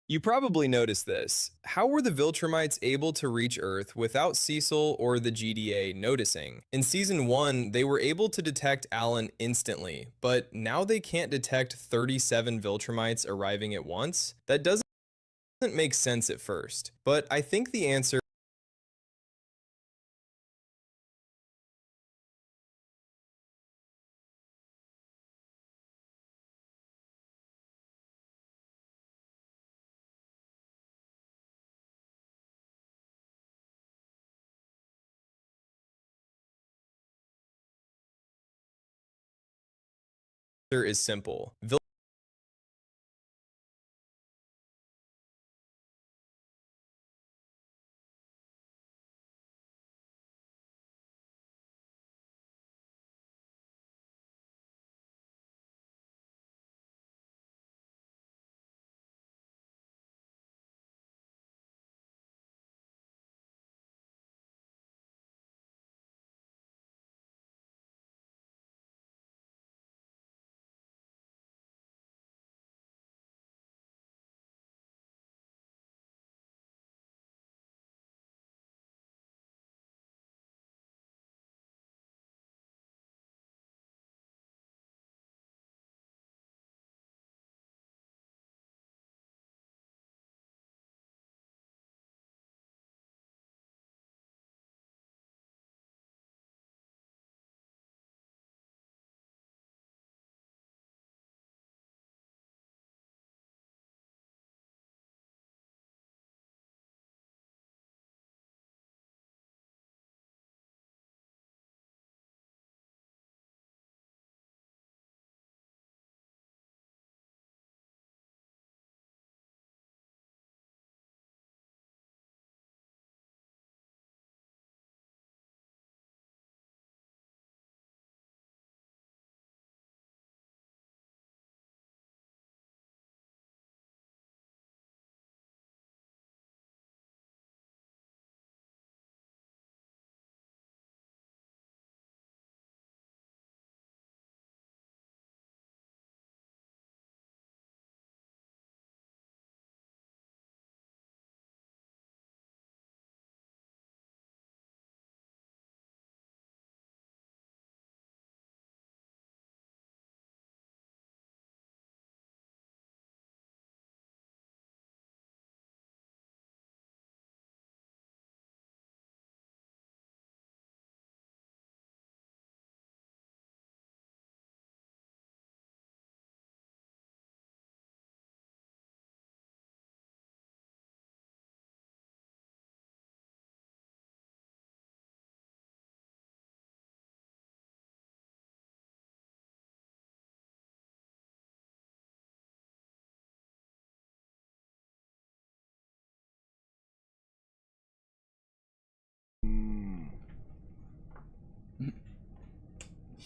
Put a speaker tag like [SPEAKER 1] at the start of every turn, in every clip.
[SPEAKER 1] You probably noticed this. How were the Viltrumites able to reach Earth without Cecil or the GDA noticing? In Season 1, they were able to detect Alan instantly, but now they can't detect 37 Viltrumites arriving at once? That doesn't make sense at first, but I think the answer is simple.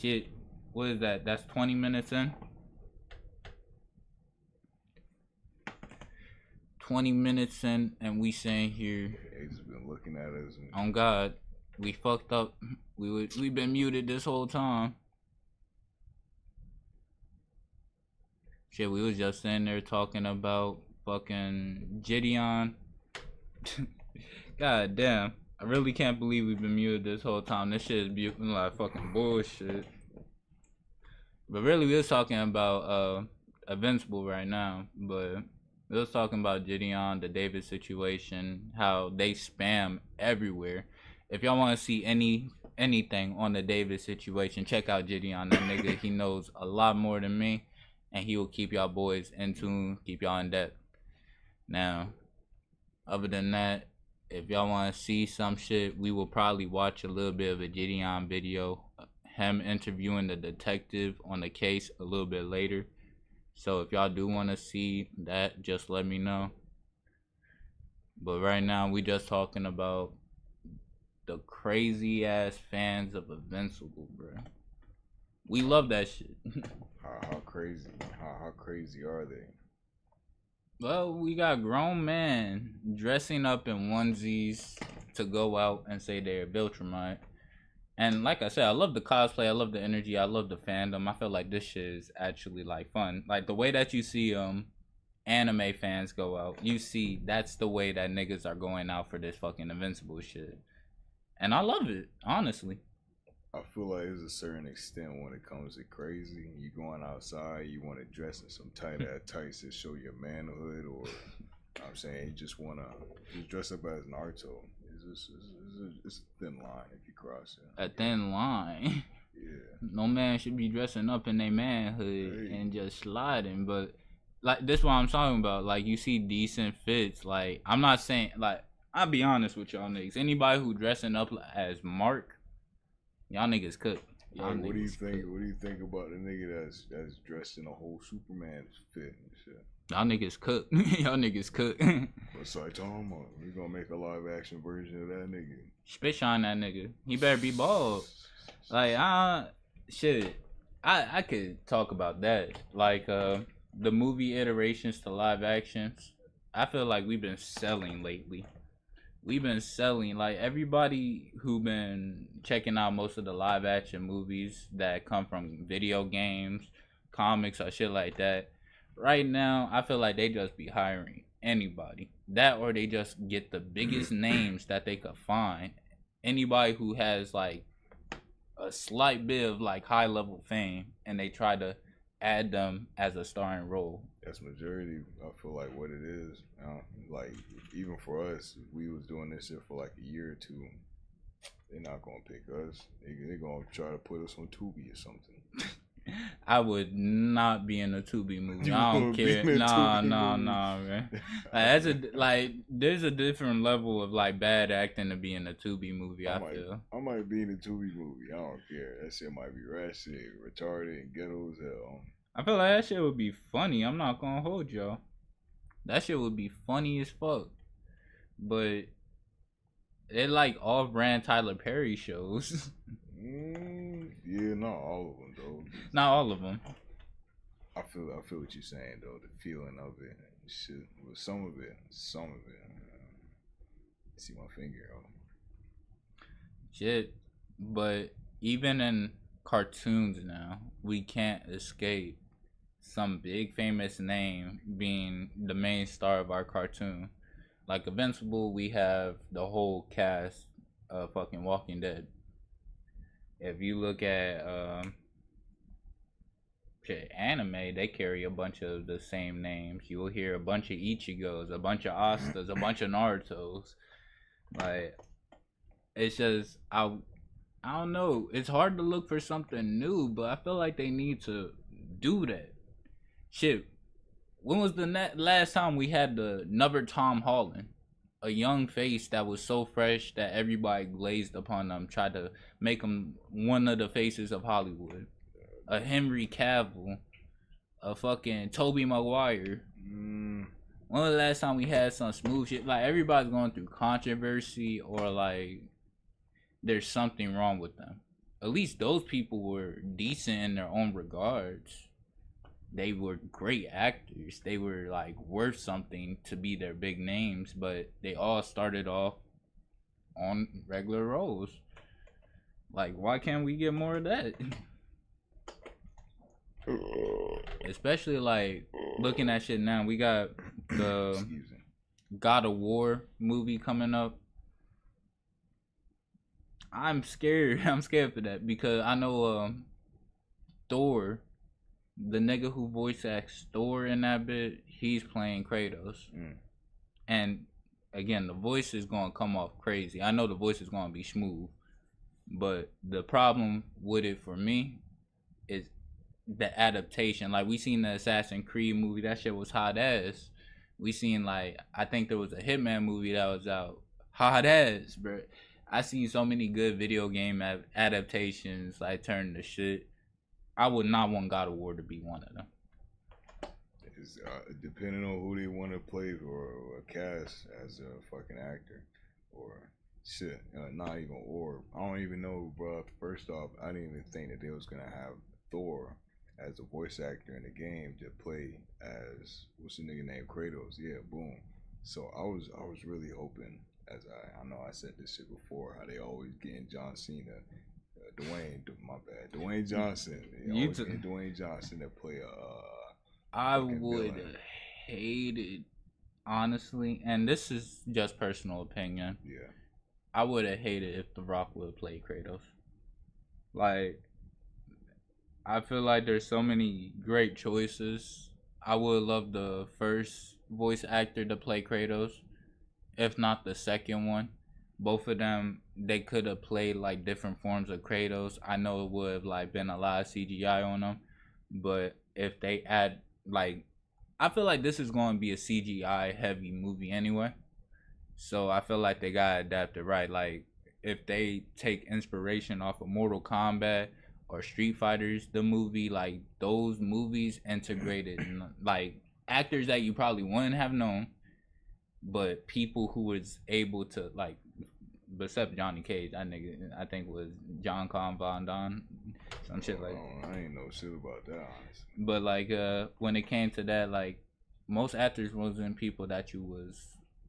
[SPEAKER 2] Shit, what is that? That's 20 minutes in. 20 minutes in, and we saying here,
[SPEAKER 3] He's been looking at us.
[SPEAKER 2] on God, we fucked up. We been muted this whole time. Shit, we was just sitting there talking about fucking Gideon. God damn. I really can't believe we've been muted this whole time. This shit is like fucking bullshit. But really, we was talking about Invincible right now. But we was talking about Gideon, the David situation, how they spam everywhere. If y'all want to see anything on the David situation, check out Gideon. That nigga, he knows a lot more than me, and he will keep y'all boys in tune, keep y'all in depth. Now, other than that, if y'all want to see some shit, we will probably watch a little bit of a Gideon video, him interviewing the detective on the case a little bit later. So if y'all do want to see that, just let me know. But right now, we just talking about the crazy ass fans of Invincible, bro. We love that shit.
[SPEAKER 3] How crazy? How crazy are they?
[SPEAKER 2] Well, we got grown men dressing up in onesies to go out and say they're Viltrumite. And like I said, I love the cosplay, I love the energy, I love the fandom. I feel like this shit is actually like fun. Like the way that you see anime fans go out, you see that's the way that niggas are going out for this fucking Invincible shit. And I love it, honestly.
[SPEAKER 3] I feel like there's a certain extent when it comes to crazy. You going outside, you want to dress in some tight ass tights that show your manhood, or I'm saying you just want to just dress up as Naruto. It's a thin line if you cross it.
[SPEAKER 2] A thin line.
[SPEAKER 3] Yeah.
[SPEAKER 2] No man should be dressing up in their manhood and just sliding. But like this, what I'm talking about. Like you see decent fits. Like I'm not saying like I'll be honest with y'all niggas. Anybody who dressing up as Mark, y'all niggas cook. Y'all
[SPEAKER 3] Like, what do you
[SPEAKER 2] niggas
[SPEAKER 3] think?
[SPEAKER 2] cook.
[SPEAKER 3] What do you think about the nigga that's dressed in a whole Superman fit and shit?
[SPEAKER 2] Y'all niggas cook. Y'all niggas cook.
[SPEAKER 3] What's I talking about? We gonna make a live action version of that nigga.
[SPEAKER 2] Spit on that nigga. He better be bald. Like shit. I could talk about that. Like the movie iterations to live actions. I feel like we've been selling lately. We've been selling, like everybody who been checking out most of the live action movies that come from video games, comics or shit like that. Right now, I feel like they just be hiring anybody. That or they just get the biggest names that they could find. Anybody who has like a slight bit of like high level fame and they try to add them as a starring role.
[SPEAKER 3] That's majority. I feel like what it is. Like even for us, if we was doing this shit for like a year or two, they're not gonna pick us. They're gonna try to put us on Tubi or something.
[SPEAKER 2] I would not be in a Tubi movie. I don't care. Nah, man. There's a different level of like bad acting to be in a Tubi movie. I feel.
[SPEAKER 3] I might be in a Tubi movie. I don't care. That shit might be ratchet, retarded, and ghetto as hell.
[SPEAKER 2] I feel like that shit would be funny. I'm not gonna hold y'all. That shit would be funny as fuck. But they're like off-brand Tyler Perry shows.
[SPEAKER 3] Yeah, not all of them though.
[SPEAKER 2] Not all of them.
[SPEAKER 3] I feel what you're saying though. The feeling of it, shit. With some of it. See my finger.
[SPEAKER 2] Shit, but even in cartoons now, we can't escape some big famous name being the main star of our cartoon. Like Invincible, we have the whole cast of fucking Walking Dead. If you look at anime, they carry a bunch of the same names. You will hear a bunch of Ichigos, a bunch of Astas, a bunch of Narutos. Like, it's just I don't know. It's hard to look for something new, but I feel like they need to do that. Shit, when was the last time we had another Tom Holland? A young face that was so fresh that everybody glazed upon them, tried to make him one of the faces of Hollywood. A Henry Cavill, a fucking Tobey Maguire. When was the last time we had some smooth shit? Like everybody's going through controversy or like there's something wrong with them. At least those people were decent in their own regards. They were great actors. They were like worth something to be their big names, but they all started off on regular roles. Like, why can't we get more of that? Especially like looking at shit now. We got the God of War movie coming up. I'm scared. I'm scared for that because I know Thor, the nigga who voice acts Thor in that bit, he's playing Kratos. And again, the voice is gonna come off crazy. I know the voice is gonna be smooth, but the problem with it for me is the adaptation. Like we seen the Assassin's Creed movie, that shit was hot ass. We seen like I think there was a Hitman movie that was out, hot ass, bro. I seen so many good video game adaptations like turn to shit. I would not want God of War to be one of them.
[SPEAKER 3] It's depending on who they want to play or cast as a fucking actor or shit. Not even or. I don't even know, bro. First off, I didn't even think that they was gonna have Thor as a voice actor in the game to play as what's the nigga named Kratos. Yeah, boom. So I was really hoping, as I know I said this shit before, how they always getting John Cena. Dwayne Johnson. Dwayne Johnson to play
[SPEAKER 2] I would
[SPEAKER 3] villain.
[SPEAKER 2] hated, honestly, and this is just personal opinion.
[SPEAKER 3] Yeah.
[SPEAKER 2] I would have hated if The Rock would have played Kratos. Like, I feel like there's so many great choices. I would love the first voice actor to play Kratos, if not the second one. Both of them, they could have played like different forms of Kratos. I know it would have like been a lot of CGI on them, but if they add like, I feel like this is going to be a CGI heavy movie anyway. So I feel like they got adapted right. Like if they take inspiration off of Mortal Kombat or Street Fighters, the movie, like those movies integrated like actors that you probably wouldn't have known, but people who was able to like, except Johnny Cage, that nigga I think was John Con Von Don, some shit like.
[SPEAKER 3] I ain't know shit about that, honestly.
[SPEAKER 2] But like when it came to that, like most actors wasn't people that you was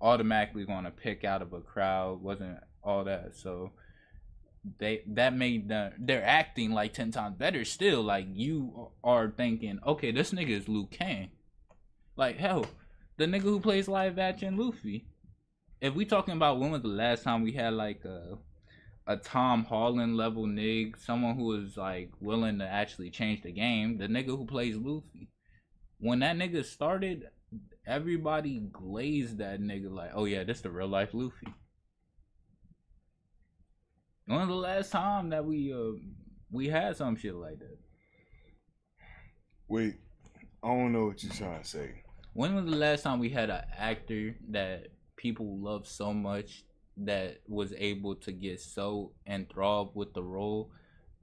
[SPEAKER 2] automatically gonna pick out of a crowd, wasn't all that. So that made their acting like 10 times better still. Like you are thinking, okay, this nigga is Liu Kang. Like hell, the nigga who plays live action Luffy. If we talking about when was the last time we had like a Tom Holland level nig, someone who is like willing to actually change the game, the nigga who plays Luffy. When that nigga started, everybody glazed that nigga like, oh yeah, this the real life Luffy. When was the last time that we had some shit like that?
[SPEAKER 3] Wait, I don't know what you're trying to say.
[SPEAKER 2] When was the last time we had an actor that people love so much that was able to get so enthralled with the role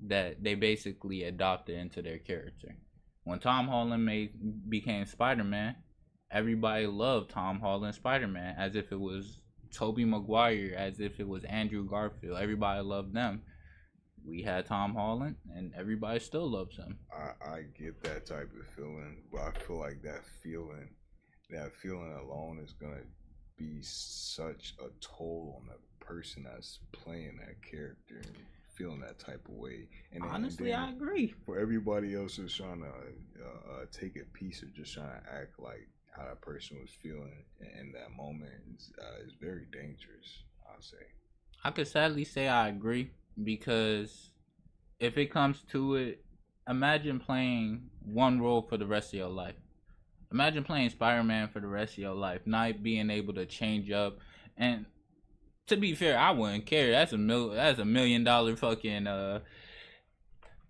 [SPEAKER 2] that they basically adopted into their character? When Tom Holland became Spider-Man, everybody loved Tom Holland Spider-Man as if it was Tobey Maguire, as if it was Andrew Garfield. Everybody loved them. We had Tom Holland, and everybody still loves him.
[SPEAKER 3] I get that type of feeling, but I feel like that feeling alone is gonna be such a toll on the person that's playing that character and feeling that type of way. And
[SPEAKER 2] honestly, I agree.
[SPEAKER 3] For everybody else who's trying to take a piece of just trying to act like how that person was feeling in that moment is very dangerous, I'll say.
[SPEAKER 2] I could sadly say I agree, because if it comes to it, imagine playing one role for the rest of your life. Imagine playing Spider-Man for the rest of your life, not being able to change up. And to be fair, I wouldn't care. That's $1 million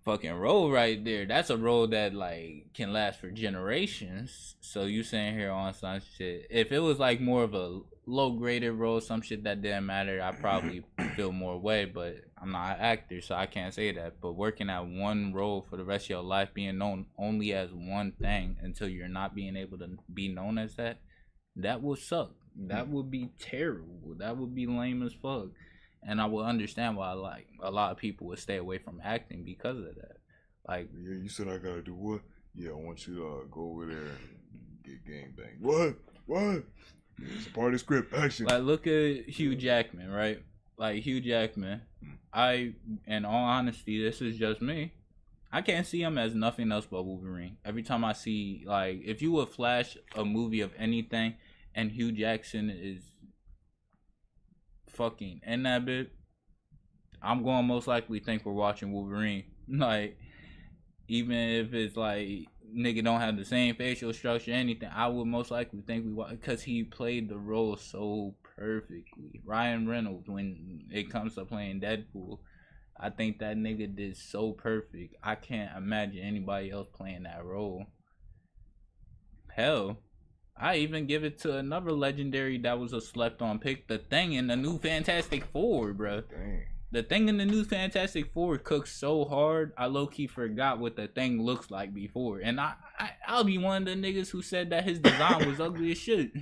[SPEAKER 2] fucking role right there. That's a role that like can last for generations. So you saying here on some shit, if it was like more of a low graded role, some shit that didn't matter, I probably feel more way. But I'm not an actor, so I can't say that. But working at one role for the rest of your life, being known only as one thing until you're not being able to be known as that would suck. That would be terrible. That would be lame as fuck. And I would understand why like a lot of people would stay away from acting because of that. Like,
[SPEAKER 3] yeah, you said I gotta do what? Yeah, I want you to go over there and get gangbanged. What? It's a part of the script. Action.
[SPEAKER 2] Like, look at Hugh Jackman, right? Like Hugh Jackman, in all honesty, this is just me. I can't see him as nothing else but Wolverine. Every time I see, like, if you would flash a movie of anything and Hugh Jackson is fucking in that bit, I'm going to most likely think we're watching Wolverine. Like, even if it's like nigga don't have the same facial structure, anything, I would most likely think we watch, because he played the role so perfectly. Ryan Reynolds, when it comes to playing Deadpool, I think that nigga did so perfect. I can't imagine anybody else playing that role. Hell, I even give it to another legendary that was a slept on pick, The Thing in the new Fantastic Four, bro.
[SPEAKER 3] Dang.
[SPEAKER 2] The Thing in the new Fantastic Four cooks so hard, I low-key forgot what The Thing looks like before. And I'll be one of the niggas who said that his design was ugly as shit.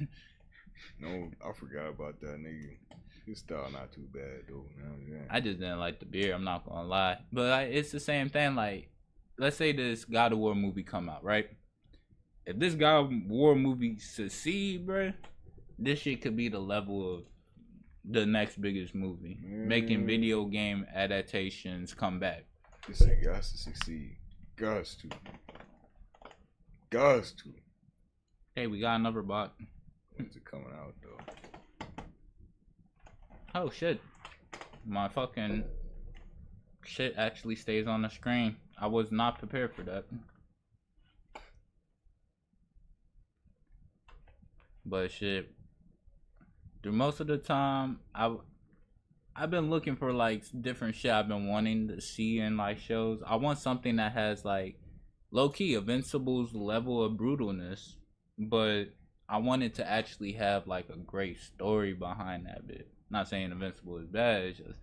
[SPEAKER 3] No, I forgot about that nigga. His style not too bad, though. You know what I'm saying?
[SPEAKER 2] I just didn't like the beard, I'm not gonna lie. But like, it's the same thing, like, let's say this God of War movie come out, right? If this God of War movie succeed, bro, this shit could be the level of the next biggest movie. Making video game adaptations come back.
[SPEAKER 3] This thing got to succeed. Gots to.
[SPEAKER 2] Hey, we got another bot.
[SPEAKER 3] When's it coming out though?
[SPEAKER 2] Oh shit. My fucking shit actually stays on the screen. I was not prepared for that. But shit, through most of the time, I've been looking for like different shit I've been wanting to see in like shows. I want something that has like low key Invincible's level of brutalness, but I want it to actually have like a great story behind that bit. Not saying Invincible is bad, it's just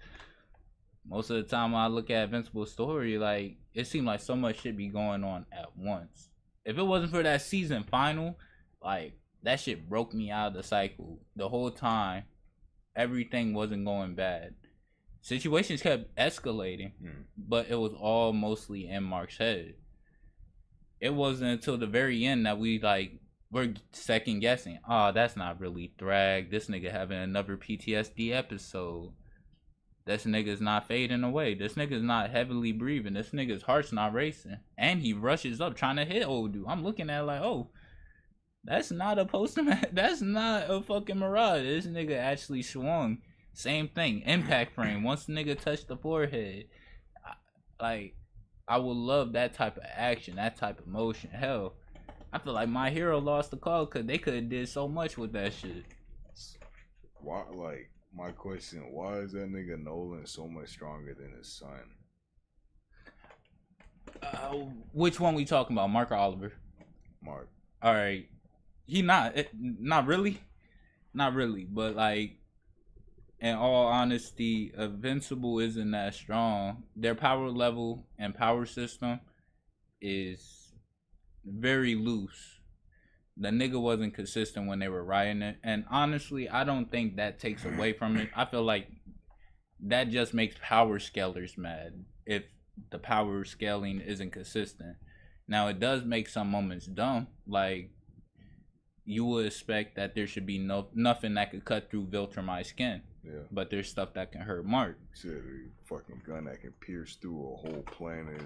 [SPEAKER 2] most of the time when I look at Invincible's story, like it seemed like so much shit be going on at once. If it wasn't for that season final, like that shit broke me out of the cycle the whole time. Everything wasn't going bad. Situations kept escalating, but it was all mostly in Mark's head. It wasn't until the very end that we're second guessing. Oh, that's not really Thrag. This nigga having another PTSD episode. This nigga's not fading away. This nigga's not heavily breathing. This nigga's heart's not racing. And he rushes up trying to hit old dude. I'm looking at it like, oh, that's not a post-traumatic. That's not a fucking mirage. This nigga actually swung. Same thing. Impact frame. Once the nigga touched the forehead, I would love that type of action, that type of motion. Hell, I feel like My Hero lost the call because they could have did so much with that shit.
[SPEAKER 3] Why? Like my question: why is that nigga Nolan so much stronger than his son?
[SPEAKER 2] Which one we talking about, Mark or Oliver?
[SPEAKER 3] Mark.
[SPEAKER 2] All right. He not really, but like, in all honesty, Invincible isn't that strong. Their power level and power system is very loose. The nigga wasn't consistent when they were writing it, and honestly, I don't think that takes away from it. I feel like that just makes power scalers mad if the power scaling isn't consistent. Now, it does make some moments dumb, like you would expect that there should be nothing that could cut through Viltrumite's skin.
[SPEAKER 3] Yeah.
[SPEAKER 2] But there's stuff that can hurt Mark.
[SPEAKER 3] Shit, a fucking gun that can pierce through a whole planet.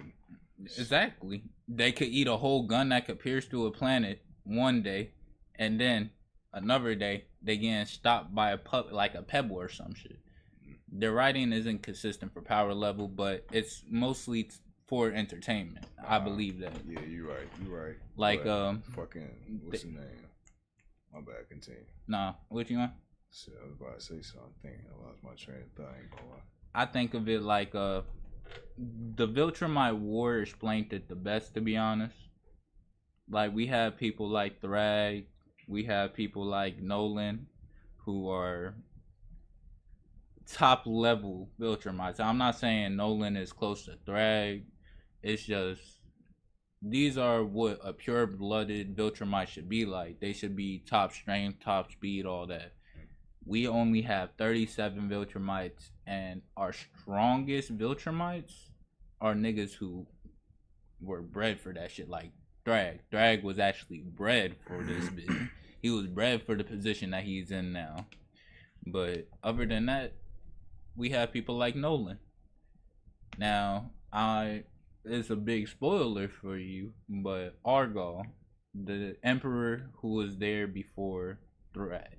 [SPEAKER 2] Exactly. They could eat a whole gun that could pierce through a planet one day, and then another day they getting stopped by a pebble or some shit. Their writing isn't consistent for power level, but it's mostly for entertainment. I believe that.
[SPEAKER 3] Yeah, you're right.
[SPEAKER 2] Like
[SPEAKER 3] fucking what's his name? My bad, continue.
[SPEAKER 2] Nah, what you want?
[SPEAKER 3] Shit, I was about to say something. I lost my train of thought. Ain't gonna lie.
[SPEAKER 2] I think of it like the Viltrumite War explained it the best, to be honest. Like, we have people like Thrag, we have people like Nolan, who are top level Viltrumites. I'm not saying Nolan is close to Thrag. It's just these are what a pure-blooded Viltrumite should be like. They should be top strength, top speed, all that. We only have 37 Viltrumites, and our strongest Viltrumites are niggas who were bred for that shit. Like Thrag. Thrag was actually bred for this bit. He was bred for the position that he's in now. But other than that, we have people like Nolan. Now, it's a big spoiler for you, but Argal, the emperor who was there before Thrag,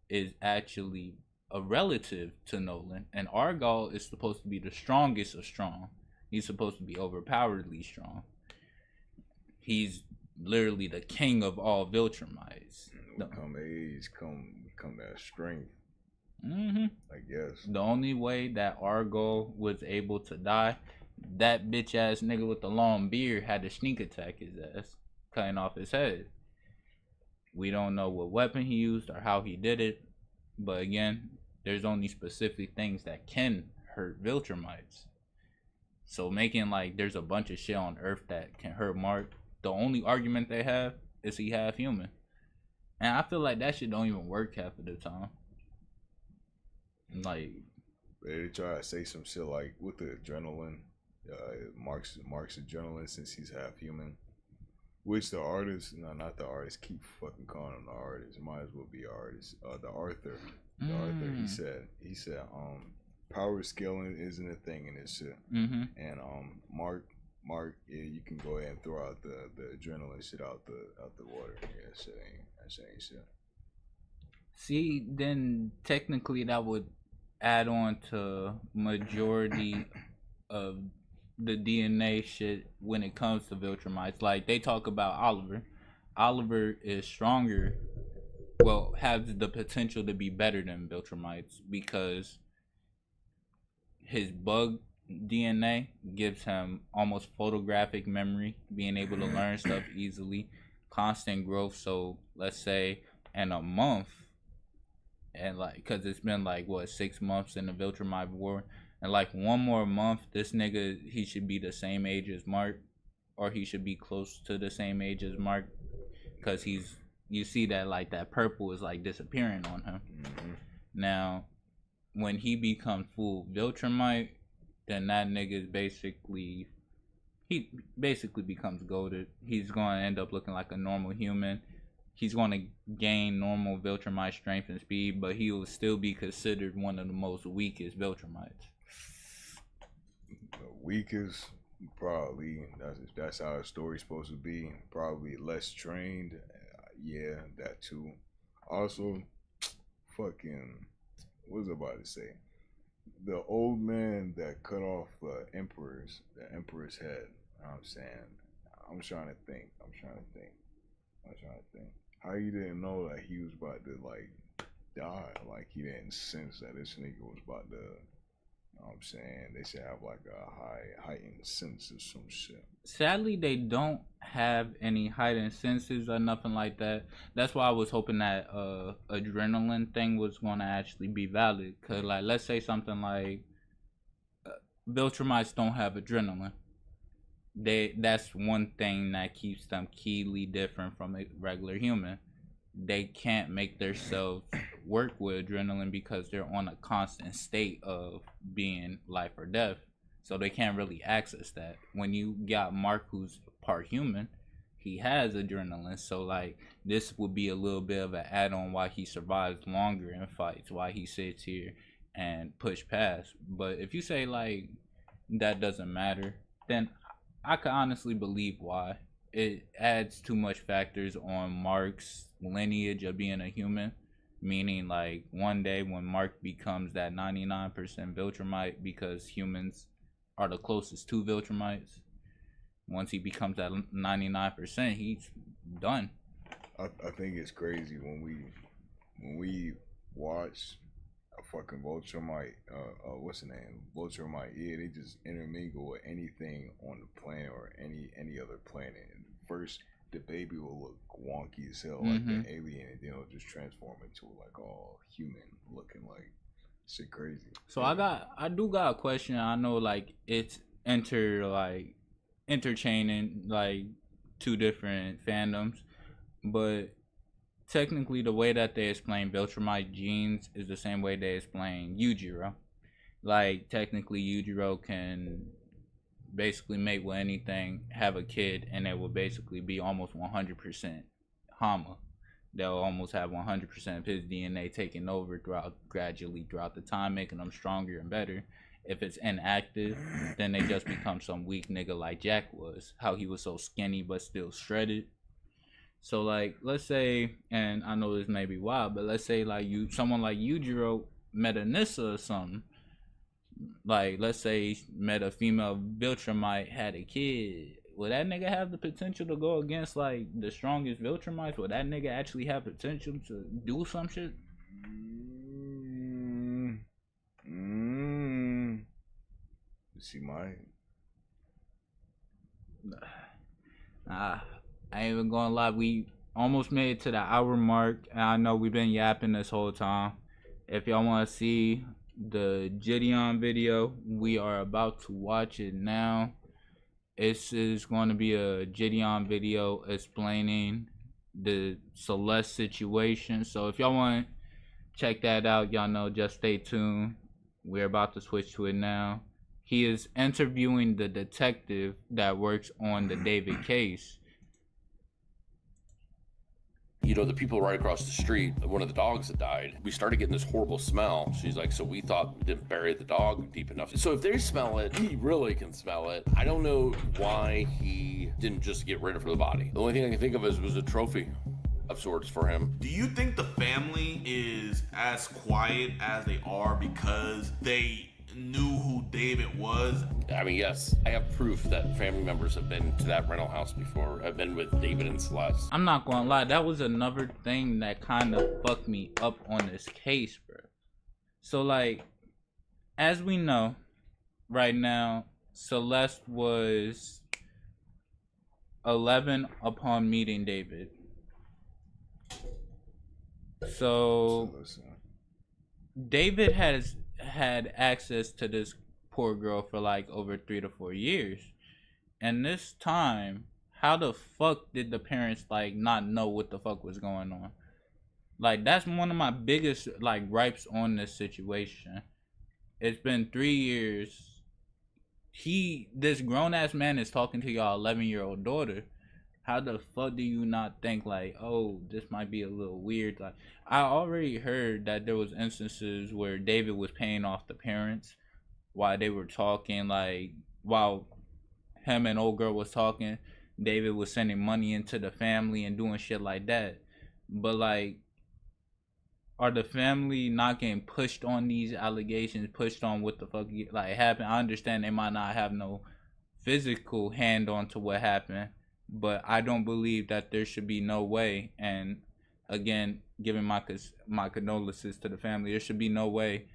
[SPEAKER 2] is actually a relative to Nolan, and Argal is supposed to be the strongest of strong. He's supposed to be overpoweredly strong. He's literally the king of all Viltrumites.
[SPEAKER 3] Come age, come that strength.
[SPEAKER 2] Mm-hmm.
[SPEAKER 3] I guess.
[SPEAKER 2] The only way that Argal was able to die, that bitch ass nigga with the long beard had to sneak attack his ass, cutting off his head. We don't know what weapon he used or how he did it, but again, there's only specific things that can hurt Viltrumites. So making like there's a bunch of shit on Earth that can hurt Mark, the only argument they have is he half human. And I feel like that shit don't even work half of the time. Like,
[SPEAKER 3] they try to say some shit like with the adrenaline, Mark's adrenaline since he's half human. Which the artist, no, not the artist, keep fucking calling him the artist. Might as well be artist. The Arthur, he said, power scaling isn't a thing in this shit.
[SPEAKER 2] Mm-hmm.
[SPEAKER 3] And Mark Mark, yeah, you can go ahead and throw out the adrenaline shit out the water. Yeah, that shit ain't shit.
[SPEAKER 2] See, then technically that would add on to majority of the DNA shit when it comes to Viltrumites. Like they talk about Oliver. Oliver is stronger, well, has the potential to be better than Viltrumites because his bug DNA gives him almost photographic memory, being able to learn stuff easily, constant growth. So let's say in a month, and like, because it's been like what 6 months in the Viltrumite war, and like one more month, this nigga he should be the same age as Mark, or he should be close to the same age as Mark, because he's you see that like that purple is like disappearing on him. Now, when he becomes full Viltrumite, then that nigga is basically he basically becomes goated. He's going to end up looking like a normal human. He's going to gain normal Viltrumite strength and speed, but he will still be considered one of the most weakest Viltrumites.
[SPEAKER 3] The weakest, probably. That's how a story's supposed to be. Probably less trained. Yeah, that too. Also, fucking, what was I about to say? The old man that cut off the emperor's head. You know what I'm saying? I'm trying to think. How you didn't know that he was about to like die? Like he didn't sense that this nigga was about to. You know what I'm saying? They should have like a heightened sense of some shit.
[SPEAKER 2] Sadly, they don't have any heightened senses or nothing like that. That's why I was hoping that adrenaline thing was going to actually be valid. Cause like, let's say something like Viltrumites don't have adrenaline. That's one thing that keeps them keenly different from a regular human. They can't make themselves work with adrenaline because they're on a constant state of being life or death. So they can't really access that. When you got Mark, who's part human, he has adrenaline. So like this would be a little bit of an add-on why he survives longer in fights, why he sits here and push past. But if you say like that doesn't matter, then I could honestly believe why. It adds too much factors on Mark's lineage of being a human. Meaning, like, one day when Mark becomes that 99% Viltrumite, because humans are the closest to Viltrumites, once he becomes that 99%, he's done.
[SPEAKER 3] I think it's crazy when we watch a fucking Viltrumite, what's the name? Viltrumite, yeah, they just intermingle with anything on the planet or any other planet. And first, the baby will look wonky as hell, like the alien, and then it'll just transform into like all human looking, like shit crazy.
[SPEAKER 2] So yeah. I do got a question. I know like it's interchaining like two different fandoms, but technically the way that they explain Viltrumite genes is the same way they explain Yujiro. Like technically Yujiro can basically mate with anything, have a kid, and it will basically be almost 100% Hama. They'll almost have 100% of his DNA taken over gradually throughout the time, making them stronger and better. If it's inactive, then they just become some weak nigga like Jack was. How he was so skinny but still shredded. So like, let's say, and I know this may be wild, but let's say like someone like Yujiro met a Nissa or something. Like, let's say met a female Viltrumite, had a kid. Would that nigga have the potential to go against like the strongest Viltrumites? Would that nigga actually have potential to do some shit?
[SPEAKER 3] She might.
[SPEAKER 2] I ain't even gonna lie. We almost made it to the hour mark, and I know we've been yapping this whole time. If y'all want to see the Gideon video, we are about to watch it now. This is going to be a Gideon video explaining the Celeste situation. So if y'all want to check that out, y'all know, just stay tuned. We're about to switch to it now. He is interviewing the detective that works on the David case.
[SPEAKER 4] You know, the people right across the street, one of the dogs that died, we started getting this horrible smell. She's like, so we thought we didn't bury the dog deep enough. So if they smell it, he really can smell it. I don't know why he didn't just get rid of the body. The only thing I can think of is was a trophy of sorts for him.
[SPEAKER 5] Do you think the family is as quiet as they are because they knew who David was?
[SPEAKER 4] I mean, yes, I have proof that family members have been to that rental house before. I've been with David and Celeste.
[SPEAKER 2] I'm not gonna lie, that was another thing that kind of fucked me up on this case, bro. So, like, as we know, right now, Celeste was 11 upon meeting David. So, David has had access to this poor girl for like over 3 to 4 years, and this time, how the fuck did the parents like not know what the fuck was going on? Like, that's one of my biggest like gripes on this situation. It's been 3 years. This grown-ass man is talking to y'all 11-year-old daughter. How the fuck do you not think like, oh, this might be a little weird? Like, I already heard that there was instances where David was paying off the parents while they were talking. Like, while him and old girl was talking, David was sending money into the family and doing shit like that. But like, are the family not getting pushed on these allegations, pushed on what the fuck like happened? I understand they might not have no physical hand on to what happened, but I don't believe that there should be no way. And again, giving my condolences to the family, there should be no way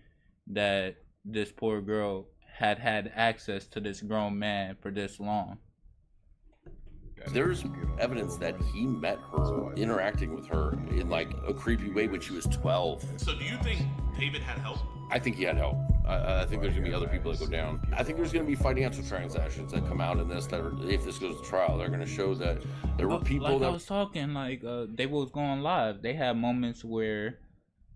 [SPEAKER 2] that this poor girl had access to this grown man for this long.
[SPEAKER 4] There's evidence that he met her, interacting with her in like a creepy way when she was 12.
[SPEAKER 5] So do you think David had help?
[SPEAKER 4] I think he had help. I think there's gonna be other people that go down. I think there's gonna be financial transactions that come out in this that are, if this goes to trial, they're gonna show that there were people
[SPEAKER 2] like
[SPEAKER 4] that
[SPEAKER 2] I was talking, like they was going live. They had moments where,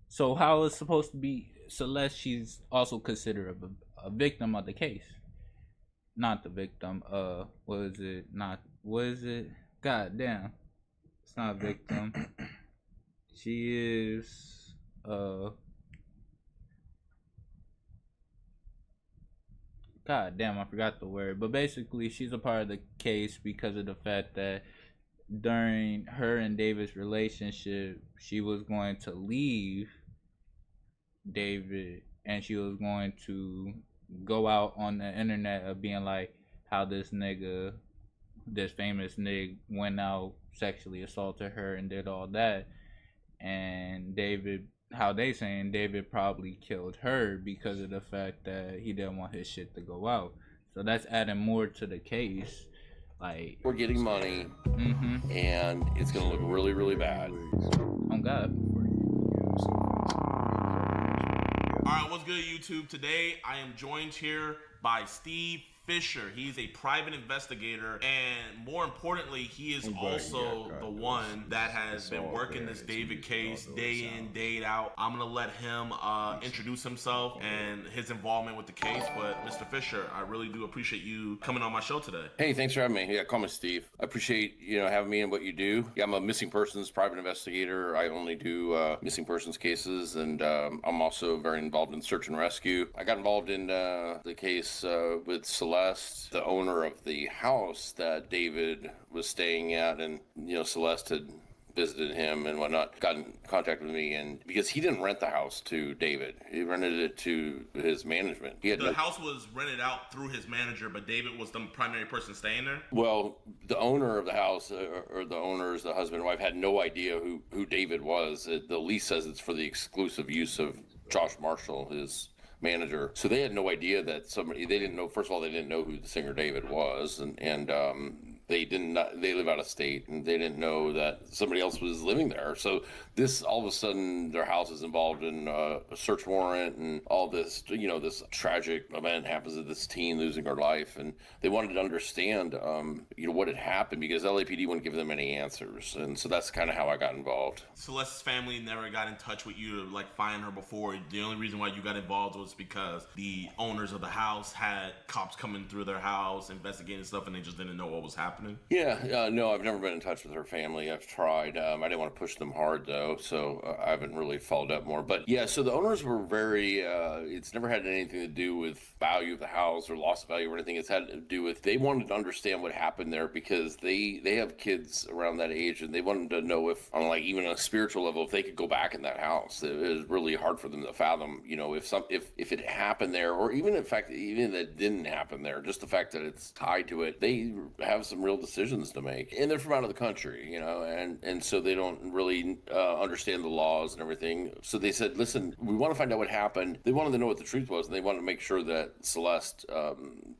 [SPEAKER 2] so how it's supposed to be, Celeste, she's also considered a victim of the case. Not the victim, what is it? God damn. It's not a victim. She is, God damn, I forgot the word. But basically, she's a part of the case because of the fact that during her and David's relationship, she was going to leave David and she was going to go out on the internet of being like how this famous nigga went out, sexually assaulted her and did all that. And David, how they saying David probably killed her because of the fact that he didn't want his shit to go out. So that's adding more to the case. Like,
[SPEAKER 4] we're getting money, and it's gonna look really, really bad.
[SPEAKER 2] Oh God.
[SPEAKER 5] Alright, what's good, YouTube? Today I am joined here by Steve Fisher. He's a private investigator, and more importantly, he is also the one that has been working this David case day in, day out. I'm gonna let him introduce himself and his involvement with the case. But Mr. Fisher, I really do appreciate you coming on my show today.
[SPEAKER 4] Hey, thanks for having me. Yeah, call me Steve. I appreciate having me and what you do. Yeah, I'm a missing persons private investigator. I only do missing persons cases, and I'm also very involved in search and rescue. I got involved in the case with Celeste, the owner of the house that David was staying at, and Celeste had visited him and whatnot, got in contact with me, and because he didn't rent the house to David, he rented it to his management.
[SPEAKER 5] The house was rented out through his manager, but David was the primary person staying there?
[SPEAKER 4] Well, the owner of the house, or the owners, the husband and wife, had no idea who David was. The lease says it's for the exclusive use of Josh Marshall, his manager. So they had no idea that they didn't know, first of all, they didn't know who the singer David was, and they live out of state, and they didn't know that somebody else was living there. So this, all of a sudden, their house is involved in a search warrant, and all this, this tragic event happens to this teen losing her life, and they wanted to understand, what had happened, because LAPD wouldn't give them any answers, and so that's kind of how I got involved.
[SPEAKER 5] Celeste's family never got in touch with you to find her before. The only reason why you got involved was because the owners of the house had cops coming through their house investigating stuff, and they just didn't know what was happening. happening?
[SPEAKER 4] Yeah, no, I've never been in touch with her family. I've tried. I didn't want to push them hard though, so I haven't really followed up more. But yeah, so the owners were very. It's never had anything to do with value of the house or loss of value or anything. It's had to do with they wanted to understand what happened there because they have kids around that age and they wanted to know if on like even a spiritual level if they could go back in that house. It was really hard for them to fathom. You know, if it happened there or even in fact even if it didn't happen there, just the fact that it's tied to it, they have some real decisions to make, and they're from out of the country, you know, and so they don't really understand the laws and everything. So they said, listen, we want to find out what happened. They wanted to know what the truth was, and they wanted to make sure that Celeste,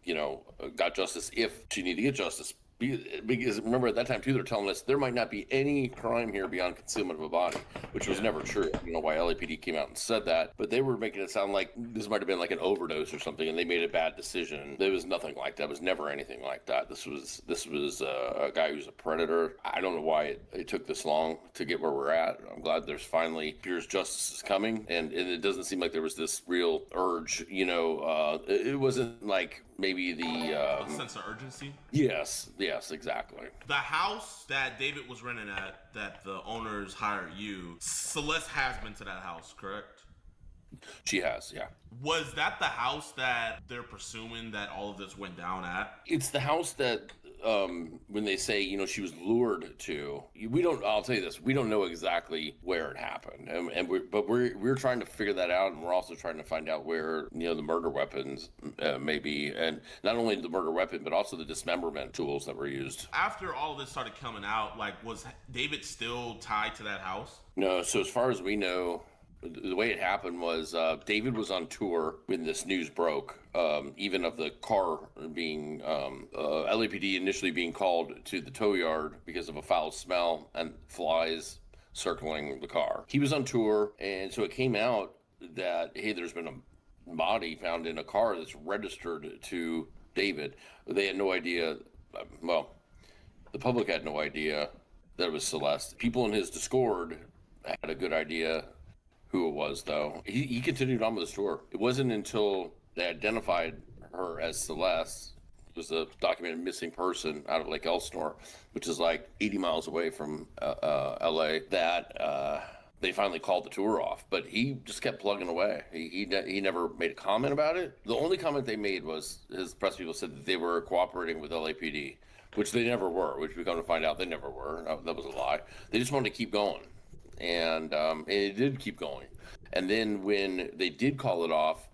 [SPEAKER 4] you know, got justice if she needed to get justice. Because remember at that time too, they're telling us there might not be any crime here beyond concealment of a body, which was never true. You know why LAPD came out and said that, but they were making it sound like this might have been like an overdose or something, and they made a bad decision. There was nothing like that. It was never anything like that. This was a guy who's a predator. I don't know why it took this long to get where we're at. I'm glad there's finally appears justice is coming, and it doesn't seem like there was this real urge. You know, it wasn't like maybe the
[SPEAKER 5] sense of urgency.
[SPEAKER 4] Yes, exactly.
[SPEAKER 5] The house that David was renting at, that the owners hired you, Celeste has been to that house, correct?
[SPEAKER 4] She has, yeah.
[SPEAKER 5] Was that the house that they're presuming that all of this went down at?
[SPEAKER 4] It's the house that when they say, you know, she was lured to, I'll tell you this, we don't know exactly where it happened. But we're trying to figure that out, and we're also trying to find out where, you know, the murder weapons may be, and not only the murder weapon, but also the dismemberment tools that were used.
[SPEAKER 5] After all this started coming out, like, was David still tied to that house?
[SPEAKER 4] No, so as far as we know, the way it happened was David was on tour when this news broke, even of the car being LAPD initially being called to the tow yard because of a foul smell and flies circling the car. He was on tour, and so it came out that, hey, there's been a body found in a car that's registered to David. They had no idea, well, the public had no idea that it was Celeste. People in his Discord had a good idea who it was, though. He continued on with the tour. It wasn't until they identified her as Celeste, it was a documented missing person out of Lake Elsinore, which is like 80 miles away from LA, that they finally called the tour off. But he just kept plugging away. He never made a comment about it. The only comment they made was his press people said that they were cooperating with LAPD, which they never were, which we come to find out they never were. That was a lie. They just wanted to keep going. And it did keep going. And then when they did call it off,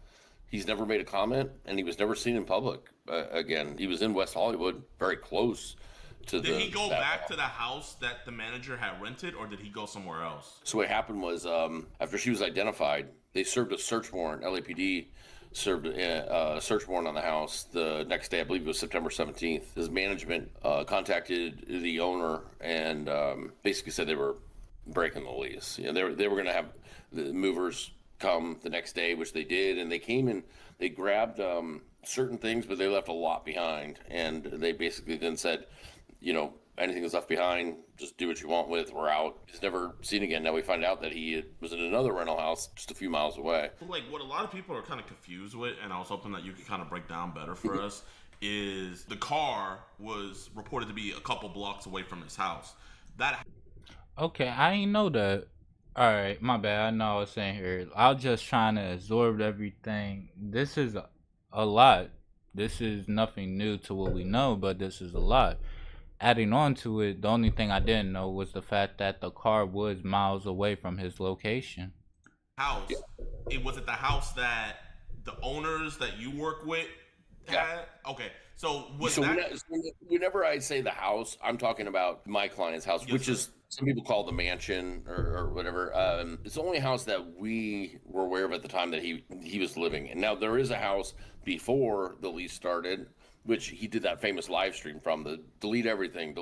[SPEAKER 4] he's never made a comment, and he was never seen in public again. He was in West Hollywood, very close to
[SPEAKER 5] Did he go back to the house that the manager had rented, or did he go somewhere else?
[SPEAKER 4] So what happened was after she was identified, they served a search warrant. LAPD served a search warrant on the house the next day. I believe it was September 17th. His management contacted the owner and basically said they were breaking the lease. You know, they were going to have the movers come the next day, which they did, and they came and they grabbed certain things, but they left a lot behind. And they basically then said, you know, anything that's left behind, just do what you want with. We're out. He's never seen again. Now we find out that he was in another rental house just a few miles away.
[SPEAKER 5] Like, what a lot of people are kind of confused with, and I was hoping that you could kind of break down better for us, is the car was reported to be a couple blocks away from his house. That
[SPEAKER 2] Okay, I ain't know that. Alright, my bad. I know I was saying here. I was just trying to absorb everything. This is a lot. This is nothing new to what we know, but this is a lot. Adding on to it, the only thing I didn't know was the fact that the car was miles away from his location.
[SPEAKER 5] house, was it the house that the owners that you work with had? Okay, so
[SPEAKER 4] Whenever I say the house, I'm talking about my client's house,
[SPEAKER 5] Yes,
[SPEAKER 4] which
[SPEAKER 5] sir.
[SPEAKER 4] is some people call the mansion or whatever. It's the only house that we were aware of at the time that he was living in. Now there is a house before the lease started, which he did that famous live stream from, the delete everything,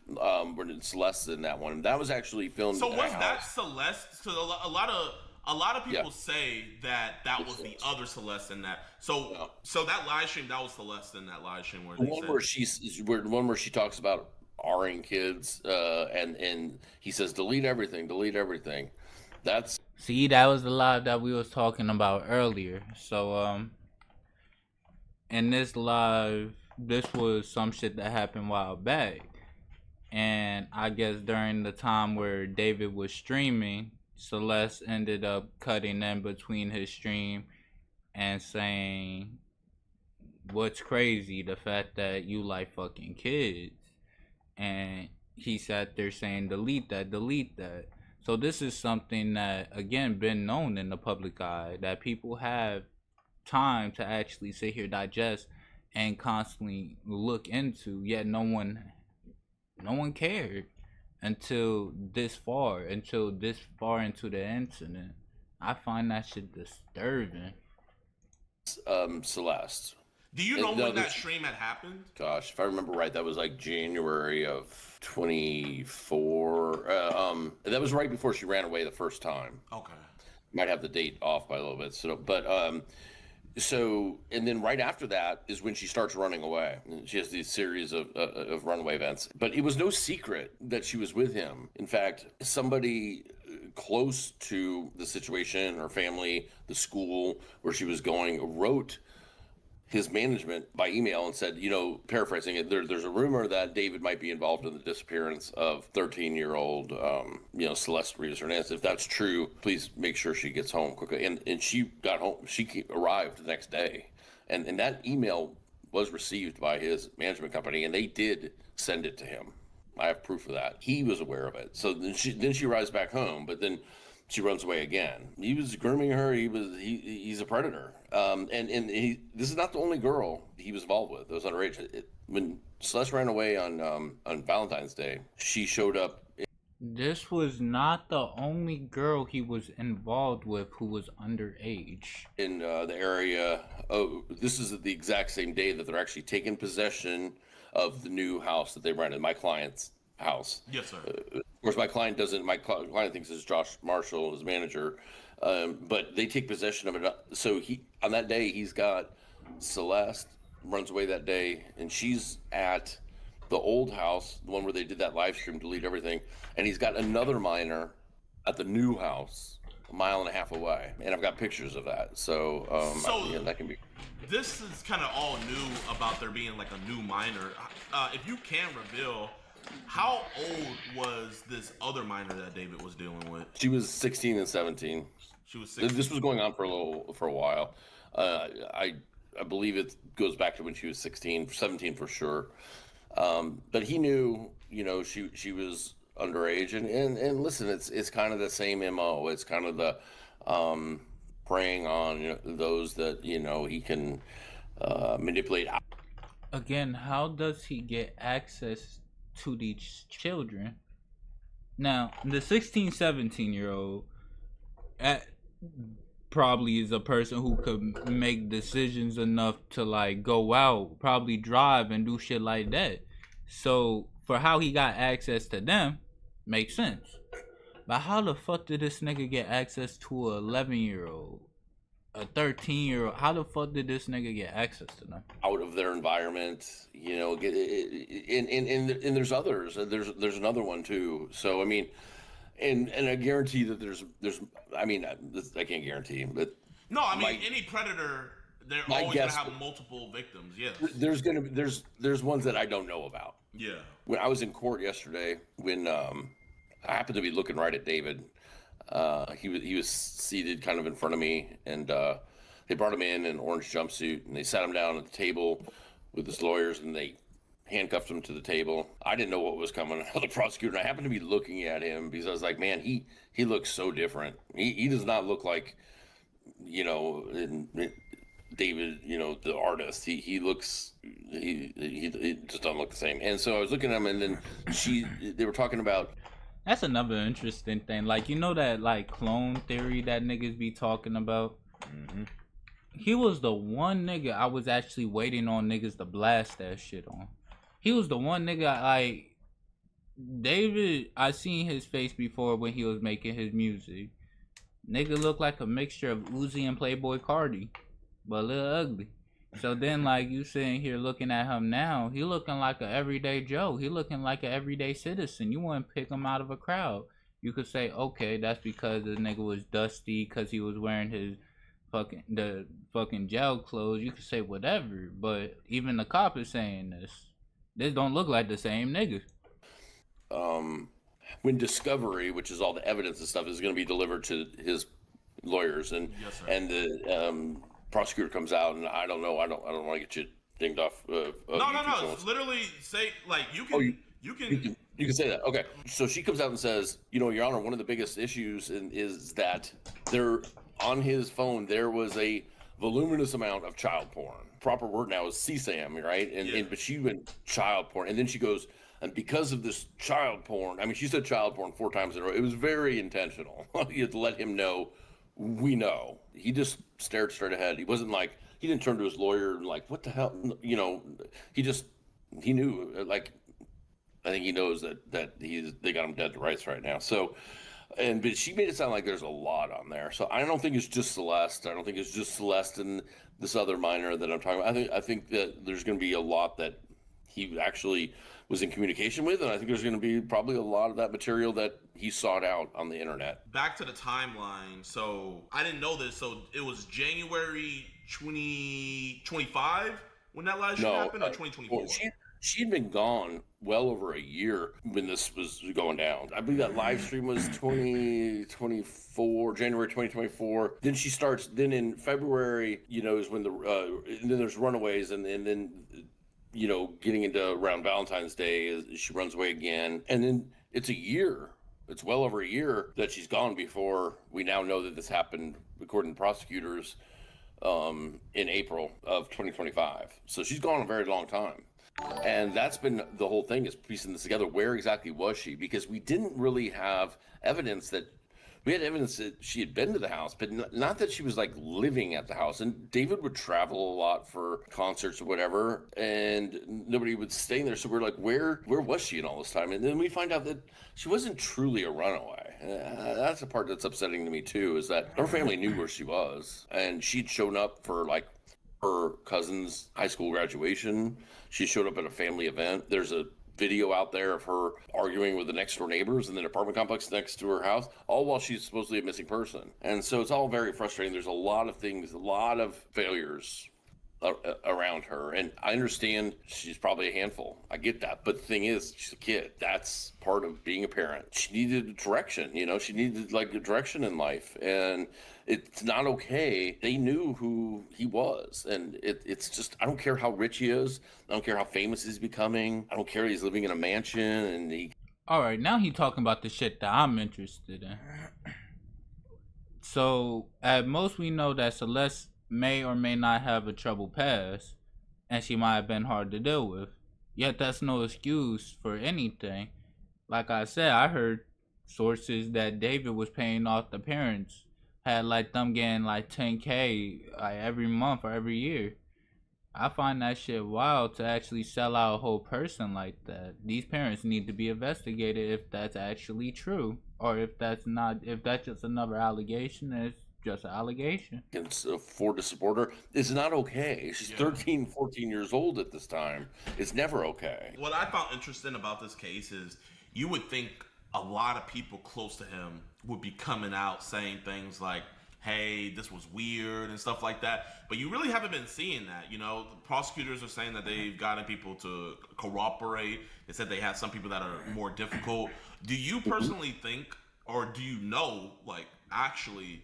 [SPEAKER 4] where it's less than that one. That was actually filmed.
[SPEAKER 5] So
[SPEAKER 4] in
[SPEAKER 5] was
[SPEAKER 4] a
[SPEAKER 5] that
[SPEAKER 4] house.
[SPEAKER 5] Celeste? So a lot of people say that was the other Celeste in that. So that live stream, that was Celeste in that live stream where
[SPEAKER 4] The one where she talks about R-ing kids, and he says delete everything. That's
[SPEAKER 2] See, that was the live that we was talking about earlier. So in this live, this was some shit that happened a while back. And I guess during the time where David was streaming, Celeste ended up cutting in between his stream and saying, "What's crazy? The fact that you like fucking kids." And he sat there saying, "Delete that, delete that." So this is something that, again, been known in the public eye, that people have time to actually sit here, digest, and constantly look into, yet no one cared until this far into the incident. I find that shit disturbing.
[SPEAKER 4] Celeste.
[SPEAKER 5] Do you know when that stream had happened?
[SPEAKER 4] Gosh, if I remember right, that was like January of 24. That was right before she ran away the first time.
[SPEAKER 5] Okay.
[SPEAKER 4] Might have the date off by a little bit. So, but so, and then right after that is when she starts running away. She has these series of runaway events. But it was no secret that she was with him. In fact, somebody close to the situation, her family, the school where she was going, wrote his management by email and said, paraphrasing it, there's a rumor that David might be involved in the disappearance of 13-year-old, Celeste Rivas Hernandez. If that's true, please make sure she gets home quickly. And she got home. She arrived the next day. And that email was received by his management company, and they did send it to him. I have proof of that. He was aware of it. So then she arrives back home, but then she runs away again. He was grooming her. He's a predator. This is not the only girl he was involved with that was underage. When Celeste ran away on Valentine's Day, she showed up.
[SPEAKER 2] This was not the only girl he was involved with who was underage. In
[SPEAKER 4] the area. Oh, this is the exact same day that they're actually taking possession of the new house that they rented, my client's house.
[SPEAKER 5] Yes, sir.
[SPEAKER 4] Of course, my client doesn't. My client thinks it's Josh Marshall, his manager, but they take possession of it. So on that day, he's got Celeste runs away that day, and she's at the old house, the one where they did that live stream, delete everything, and he's got another minor at the new house, a mile and a half away, and I've got pictures of that. So, that can be.
[SPEAKER 5] This is kind of all new about there being like a new minor. If you can reveal, how old was this other minor that David was dealing with?
[SPEAKER 4] She was 16 and 17.
[SPEAKER 5] She was 16.
[SPEAKER 4] This was going on for a while. I believe it goes back to when she was 16, 17 for sure. But he knew, she was underage, and listen, it's kind of the same MO. It's kind of the preying on those that he can manipulate.
[SPEAKER 2] Again, how does he get access to these children? Now, the 16, 17-year-old probably is a person who could make decisions enough to like go out, probably drive and do shit like that. So for how he got access to them, makes sense. But how the fuck did this nigga get access to a 11-year-old, a 13-year-old? How the fuck did this nigga get access to them?
[SPEAKER 4] Out of their environment, and there's others. There's another one too. So I mean, and I guarantee that there's I can't guarantee, but
[SPEAKER 5] no, I mean any predator, they're always gonna have multiple victims. Yes,
[SPEAKER 4] there's ones that I don't know about.
[SPEAKER 5] Yeah.
[SPEAKER 4] When I was in court yesterday, when I happened to be looking right at David, he was seated kind of in front of me, and they brought him in an orange jumpsuit, and they sat him down at the table with his lawyers, and they handcuffed him to the table. I didn't know what was coming out of the prosecutor, and I happened to be looking at him because I was like, man, he looks so different. He does not look like, David, the artist. He looks, he just doesn't look the same. And so I was looking at him, and then they were talking about.
[SPEAKER 2] That's another interesting thing. Like, that like clone theory that niggas be talking about? Mm-hmm. He was the one nigga I was actually waiting on niggas to blast that shit on. He was the one nigga, like, David, I seen his face before when he was making his music. Nigga looked like a mixture of Uzi and Playboy Cardi, but a little ugly. So then, like, you sitting here looking at him now, he looking like an everyday Joe. He looking like an everyday citizen. You wouldn't pick him out of a crowd. You could say, okay, that's because the nigga was dusty, because he was wearing his fucking jail clothes, you can say whatever, but even the cop is saying this don't look like the same nigga.
[SPEAKER 4] When discovery, which is all the evidence and stuff, is going to be delivered to his lawyers, and the prosecutor comes out, and I don't want to get you dinged off.
[SPEAKER 5] No. It's literally say like you can
[SPEAKER 4] say that. Okay. So she comes out and says, Your Honor, one of the biggest issues is that there on his phone there was a voluminous amount of child porn. Proper word now is CSAM, right? And but she went child porn, and then she goes, and because of this child porn, I mean, she said child porn 4 times in a row. It was very intentional. You had to let him know, we know. He just stared straight ahead. He wasn't like, he didn't turn to his lawyer and like, what the hell? He knew, like, I think he knows that they got him dead to rights right now. So, but she made it sound like there's a lot on there. So I don't think it's just Celeste. I don't think it's just Celeste and this other minor that I'm talking about. I think that there's going to be a lot that he actually was in communication with, and I think there's going to be probably a lot of that material that he sought out on the internet.
[SPEAKER 5] Back to the timeline. So I didn't know this. So it was January 2025 when that last shit happened, or 2024?
[SPEAKER 4] Well, she'd been gone well over a year when this was going down. I believe that live stream was 2024, January 2024. Then she starts. Then in February, is when and then there's Runaways, and then. Getting into around Valentine's Day, she runs away again. And then it's a year. It's well over a year that she's gone before we now know that this happened, according to prosecutors, in April of 2025. So she's gone a very long time. And that's been the whole thing, is piecing this together. Where exactly was she? Because we didn't really have evidence that we had evidence that she had been to the house, but not that she was like living at the house. And David would travel a lot for concerts or whatever, and nobody would stay there. So we're like, where was she in all this time? And then we find out that she wasn't truly a runaway. That's the part that's upsetting to me too, is that her family knew where she was, and she'd shown up for like her cousin's high school graduation. She showed up at a family event. There's a video out there of her arguing with the next door neighbors in the apartment complex next to her house, all while she's supposedly a missing person. And so it's all very frustrating. There's a lot of things, a lot of failures around her. And I understand she's probably a handful. I get that. But the thing is, she's a kid. That's part of being a parent. She needed direction, she needed like a direction in life. And it's not okay. They knew who he was. And it's just, I don't care how rich he is. I don't care how famous he's becoming. I don't care he's living in a mansion and
[SPEAKER 2] All right, now he talking about the shit that I'm interested in. So, at most we know that Celeste may or may not have a troubled past, and she might have been hard to deal with. Yet that's no excuse for anything. Like I said, I heard sources that David was paying off the parents, had like them getting like 10K like every month or every year. I find that shit wild to actually sell out a whole person like that. These parents need to be investigated if that's actually true, or if that's not, if that's just another allegation. It's just an allegation.
[SPEAKER 4] Can afford to support her. It's not okay. She's 13, 14 years old at this time. It's never okay.
[SPEAKER 5] What I found interesting about this case is you would think a lot of people close to him would be coming out saying things like, hey, this was weird and stuff like that. But you really haven't been seeing that. The prosecutors are saying that they've gotten people to corroborate. They said they have some people that are more difficult. Do you personally think, or do you know, like, actually,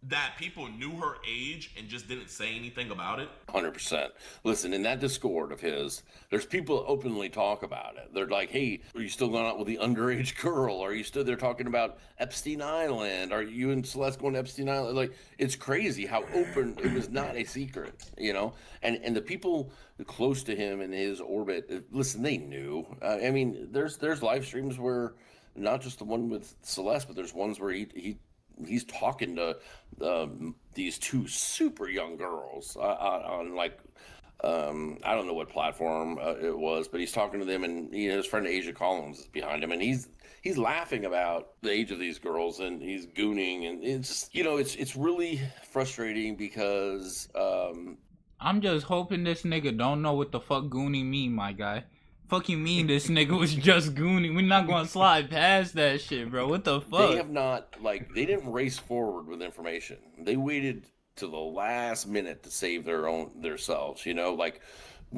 [SPEAKER 5] that people knew her age and just didn't say anything about it?
[SPEAKER 4] 100%. Listen, in that Discord of his, there's people that openly talk about it. They're like, hey, are you still going out with the underage girl? Are you still there talking about Epstein Island? Are you and Celeste going to Epstein Island? Like, it's crazy how open, it was not a secret, And the people close to him in his orbit, listen, they knew. I mean, there's live streams where, not just the one with Celeste, but there's ones where he's talking to these 2 super young girls on like I don't know what platform it was, but he's talking to them, and his friend Asia Collins is behind him, and he's laughing about the age of these girls, and he's gooning, and it's just, it's really frustrating because
[SPEAKER 2] I'm just hoping this nigga don't know what the fuck gooning mean, my guy. Fuck you mean this nigga was just gooning? We're not gonna slide past that shit, bro. What the fuck?
[SPEAKER 4] They have not, they didn't race forward with information. They waited to the last minute to save themselves. Like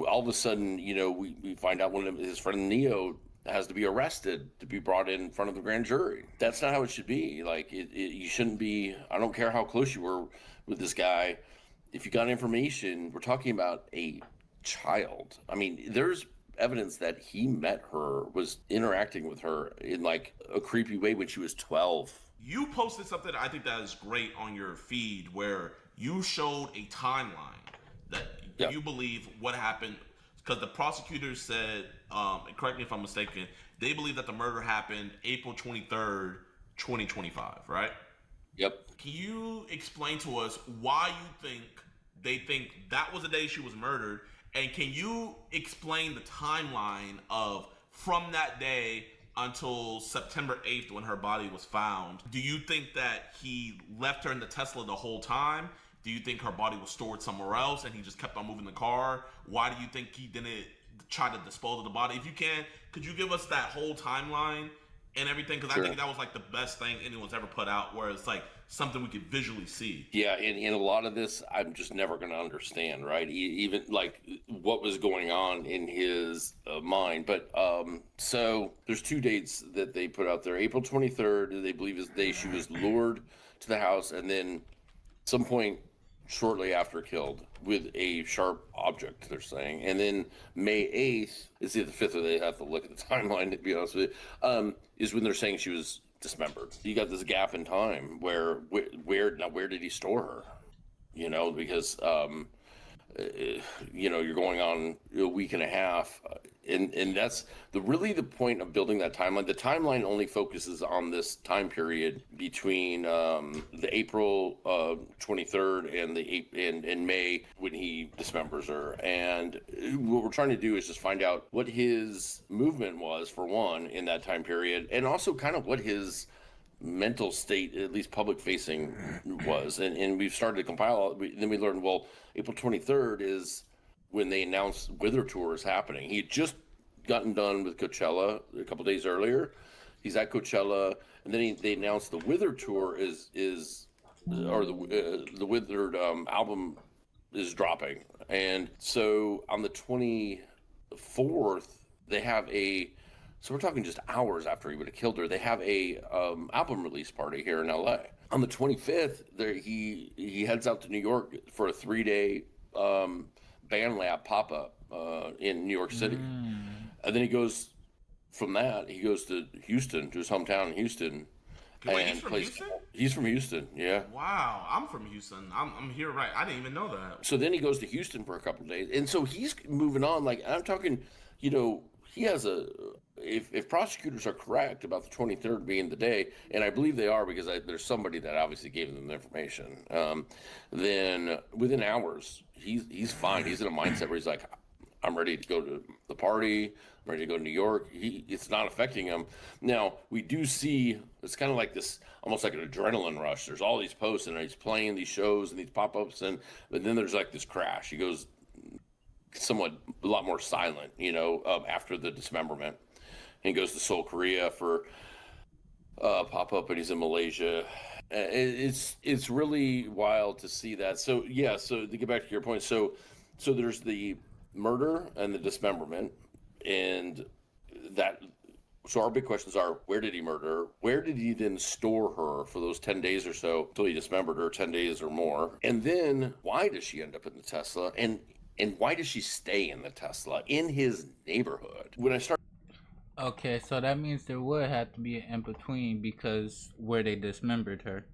[SPEAKER 4] all of a sudden, we find out one of his friend Neo has to be arrested to be brought in front of the grand jury. That's not how it should be. Like you shouldn't be. I don't care how close you were with this guy. If you got information, we're talking about a child. I mean, there's evidence that he met her, was interacting with her in like a creepy way when she was 12.
[SPEAKER 5] You posted something I think that is great on your feed where you showed a timeline that you believe what happened, because the prosecutors said, and correct me if I'm mistaken, they believe that the murder happened April 23rd, 2025, right?
[SPEAKER 4] Yep.
[SPEAKER 5] Can you explain to us why you think they think that was the day she was murdered? And can you explain the timeline of from that day until September 8th when her body was found? Do you think that he left her in the Tesla the whole time? Do you think her body was stored somewhere else and he just kept on moving the car? Why do you think he didn't try to dispose of the body? If you can, could you give us that whole timeline and everything? Because I think that was like the best thing anyone's ever put out, where it's like something we could visually see.
[SPEAKER 4] Yeah, and a lot of this I'm just never going to understand, right? Even like what was going on in his mind. But so there's 2 dates that they put out there. April 23rd, they believe is the day she was lured to the house, and then some point shortly after killed with a sharp object, they're saying. And then May 8th, is it the 5th, or they have to look at the timeline to be honest with you, is when they're saying she was dismembered. You got this gap in time where did he store her? Because you're going on a week and a half, and that's the point of building that timeline. The timeline only focuses on this time period between the April 23rd and May when he dismembers her. And what we're trying to do is just find out what his movement was, for one, in that time period, and also kind of what his mental state, at least public facing, was. And we've started to compile. Then we learned, well, April 23rd is when they announced Wither Tour is happening. He had just gotten done with Coachella a couple days earlier. He's at Coachella, and then they announced the Wither Tour or the Withered album is dropping. And so on the 24th, they have so we're talking just hours after he would have killed her, they have a album release party here in LA. On the 25th, he heads out to New York for a 3-day band lab pop-up in New York City. And then he goes to Houston, to his hometown in Houston.
[SPEAKER 5] Wait, he's from Houston?
[SPEAKER 4] He's from Houston, yeah.
[SPEAKER 5] Wow, I'm from Houston. I'm here, right? I didn't even know that.
[SPEAKER 4] So then he goes to Houston for a couple of days. And so he's moving on. Like, I'm talking, he has if prosecutors are correct about the 23rd being the day, and I believe they are because there's somebody that obviously gave them the information, then within hours, he's fine. He's in a mindset where he's like, I'm ready to go to the party. I'm ready to go to New York. It's not affecting him. Now, we do see, it's kind of like this, almost like an adrenaline rush. There's all these posts, and he's playing these shows and these pop-ups, but then there's like this crash. He goes a lot more silent, after the dismemberment. And he goes to Seoul, Korea for pop-up, and he's in Malaysia. It's really wild to see that. So yeah, so to get back to your point, so there's the murder and the dismemberment, and that. So our big questions are: where did he murder her? Where did he then store her for those 10 days or so until he dismembered her, 10 days or more? And then why does she end up in the Tesla? And why does she stay in the Tesla in his neighborhood? When I start.
[SPEAKER 2] Okay, so that means there would have to be an in-between, because where they dismembered her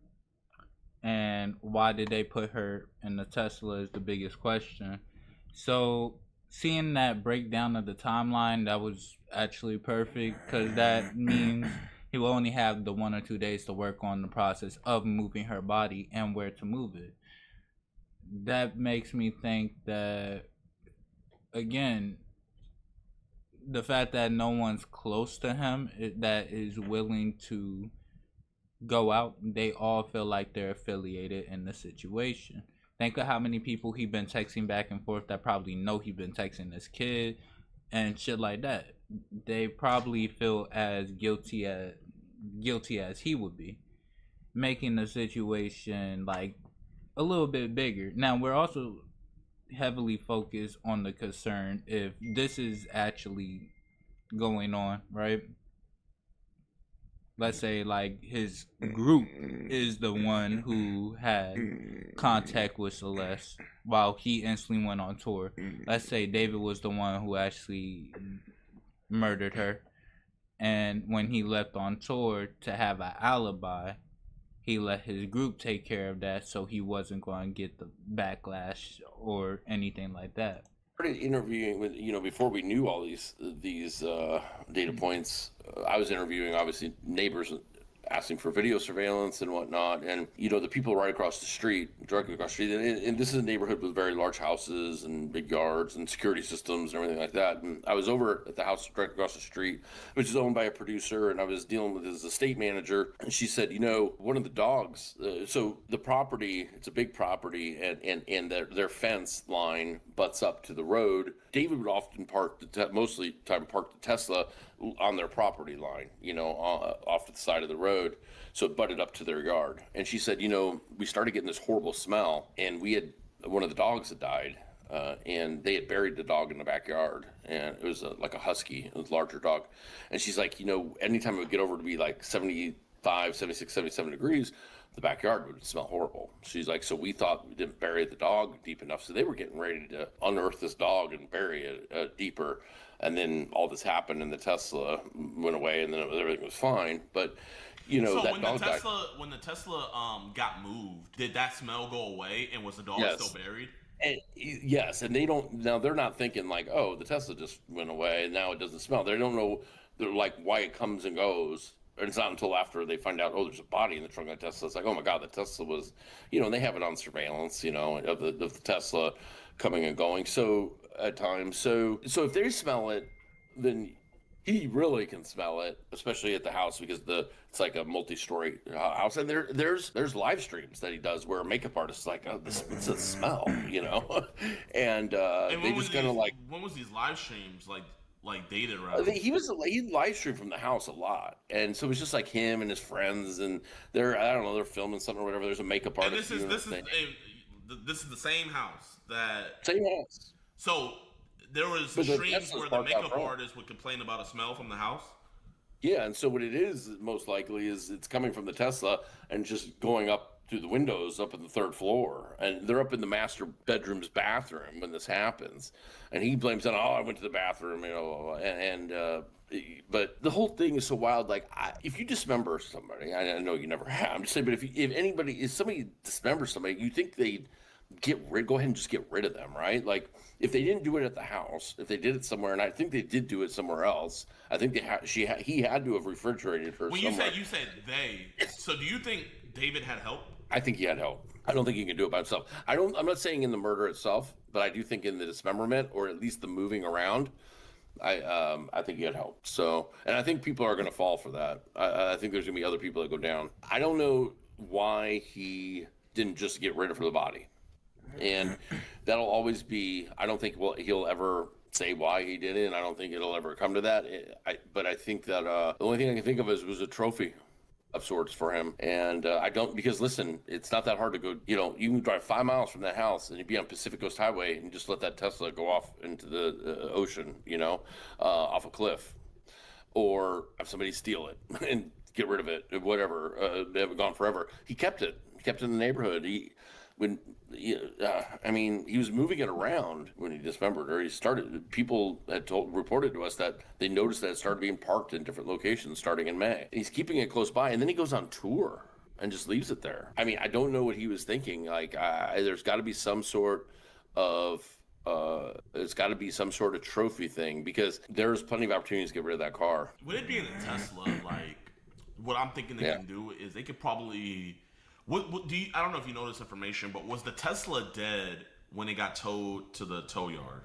[SPEAKER 2] and why did they put her in the Tesla is the biggest question. So seeing that breakdown of the timeline, that was actually perfect, because that means he will only have the 1 or 2 days to work on the process of moving her body and where to move it. That makes me think that, again, the fact that no one's close to him that is willing to go out, they all feel like they're affiliated in the situation. Think of how many people he been texting back and forth that probably know he been texting this kid and shit like that. They probably feel as guilty as he would be, making the situation like a little bit bigger. Now we're also heavily focused on the concern if this is actually going on, right? Let's say like his group is the one who had contact with Celeste while he instantly went on tour. Let's say David was the one who actually murdered her, and when he left on tour to have an alibi, he let his group take care of that, so he wasn't going to get the backlash or anything like that.
[SPEAKER 4] Started interviewing with, before we knew all these data points. I was interviewing obviously neighbors, asking for video surveillance and whatnot, and the people right across the street, directly across the street, and this is a neighborhood with very large houses and big yards and security systems and everything like that. And I was over at the house directly across the street, which is owned by a producer, and I was dealing with his estate manager, and she said, one of the dogs, so the property, it's a big property, and their fence line butts up to the road. David would often mostly time park the Tesla on their property line, off to the side of the road. So it butted up to their yard. And she said, we started getting this horrible smell, and we had one of the dogs had died, and they had buried the dog in the backyard. And it was like a husky, it was a larger dog. And she's like, anytime it would get over to be like 75, 76, 77 degrees, the backyard would smell horrible. She's like, so we thought we didn't bury the dog deep enough. So they were getting ready to unearth this dog and bury it deeper. And then all this happened, and the Tesla went away, and then everything was fine. But
[SPEAKER 5] so
[SPEAKER 4] that
[SPEAKER 5] when
[SPEAKER 4] dog
[SPEAKER 5] when the Tesla got moved, did that smell go away, and was the dog still buried?
[SPEAKER 4] And, yes, and they're not thinking like, oh, the Tesla just went away and now it doesn't smell. They don't know, they're like, why it comes and goes. And it's not until after they find out, oh, there's a body in the trunk of the Tesla. It's like, oh my God, the Tesla was, and they have it on surveillance, of the Tesla coming and going. So at times, so if they smell it, then he really can smell it, especially at the house, because it's like a multi-story house, and there's live streams that he does where a makeup artist is like, oh, it's a smell, and they just kind of like.
[SPEAKER 5] When was these live streams like dated around?
[SPEAKER 4] He live streamed from the house a lot, and so it was just like him and his friends, and they're filming something or whatever. There's a makeup artist.
[SPEAKER 5] And this is the same house
[SPEAKER 4] Same house.
[SPEAKER 5] So there was streams where the makeup artist would complain about a smell from the house.
[SPEAKER 4] Yeah, and so what it is most likely is it's coming from the Tesla and just going up through the windows up in the third floor, and they're up in the master bedroom's bathroom when this happens, and he blames it on, I went to the bathroom, but the whole thing is so wild. Like, if you dismember somebody, I know you never have, I'm just saying, but if somebody dismembers somebody, you think they'd go ahead and just get rid of them, right? Like, if they didn't do it at the house, if they did it somewhere, and I think they did do it somewhere else, I think he had to have refrigerated her.
[SPEAKER 5] When
[SPEAKER 4] somewhere.
[SPEAKER 5] you said they, so do you think David had help?
[SPEAKER 4] I think he had help. I don't think he can do it by himself. I'm not saying in the murder itself, but I do think in the dismemberment, or at least the moving around, I think he had help. So, and I think people are going to fall for that. I think there's going to be other people that go down. I don't know why he didn't just get rid of the body. And that'll always be, I don't think he'll ever say why he did it, and I don't think it'll ever come to that. But I think that the only thing I can think of was a trophy of sorts for him. And because listen, it's not that hard to go, you can drive 5 miles from that house and you'd be on Pacific Coast Highway and just let that Tesla go off into the ocean, off a cliff, or have somebody steal it and get rid of it, whatever, they haven't gone forever. He kept it in the neighborhood. He was moving it around when he dismembered her. People had reported to us that they noticed that it started being parked in different locations starting in May. And he's keeping it close by, and then he goes on tour and just leaves it there. I mean, I don't know what he was thinking. Like, there's got to be some sort of trophy thing, because there's plenty of opportunities to get rid of that car.
[SPEAKER 5] Would it be in a Tesla? Like, what I'm thinking they can do is they could probably. What do you? I don't know if you know this information, but was the Tesla dead when it got towed to the tow yard?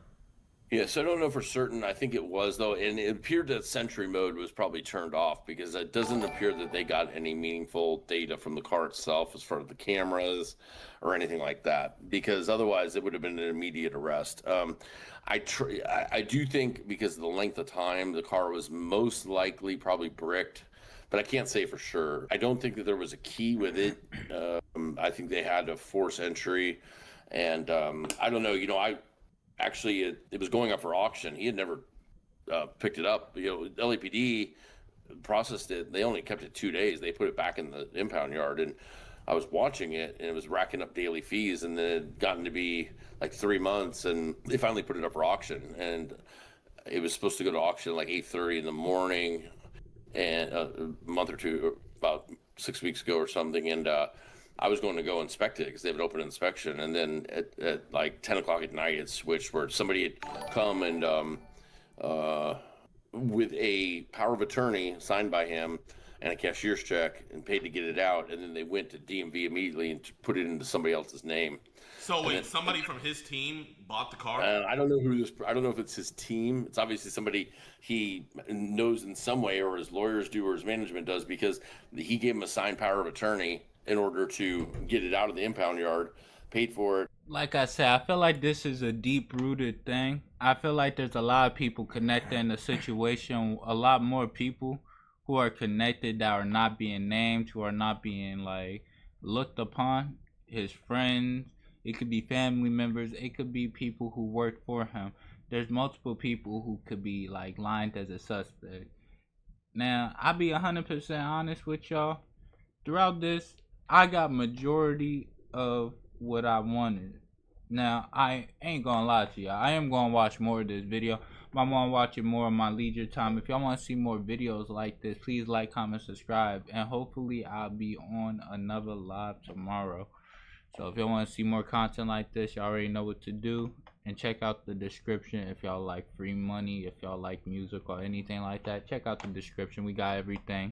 [SPEAKER 4] Yeah, so I don't know for certain. I think it was, though, and it appeared that Sentry mode was probably turned off, because it doesn't appear that they got any meaningful data from the car itself as far as the cameras or anything like that, because otherwise it would have been an immediate arrest. I do think, because of the length of time, the car was most likely probably bricked, but I can't say for sure. I don't think that there was a key with it. I think they had a force entry, and I don't know. I actually it was going up for auction. He had never picked it up. LAPD processed it. They only kept it 2 days. They put it back in the impound yard, and I was watching it, and it was racking up daily fees, and then it had gotten to be like 3 months, and they finally put it up for auction, and it was supposed to go to auction like 8:30 in the morning, and a month or two, about 6 weeks ago or something, and I was going to go inspect it because they have an open inspection, and then at like 10 o'clock at night, it switched where somebody had come and with a power of attorney signed by him and a cashier's check and paid to get it out, and then they went to DMV immediately and put it into somebody else's name.
[SPEAKER 5] So wait, somebody from his team bought the car?
[SPEAKER 4] I don't know I don't know if it's his team. It's obviously somebody he knows in some way, or his lawyers do, or his management does, because he gave him a signed power of attorney in order to get it out of the impound yard, paid for it.
[SPEAKER 2] Like I said, I feel like this is a deep-rooted thing. I feel like there's a lot of people connected in the situation, a lot more people who are connected that are not being named, who are not being like looked upon. His friends, it could be family members, it could be people who work for him. There's multiple people who could be like lined as a suspect. Now, I'll be 100% honest with y'all. Throughout this, I got majority of what I wanted. Now, I ain't gonna lie to y'all. I am gonna watch more of this video. I'm gonna watch it more on my leisure time. If y'all want to see more videos like this, please like, comment, subscribe, and hopefully I'll be on another live tomorrow. So if y'all want to see more content like this, y'all already know what to do. And check out the description if y'all like free money, if y'all like music or anything like that. Check out the description. We got everything.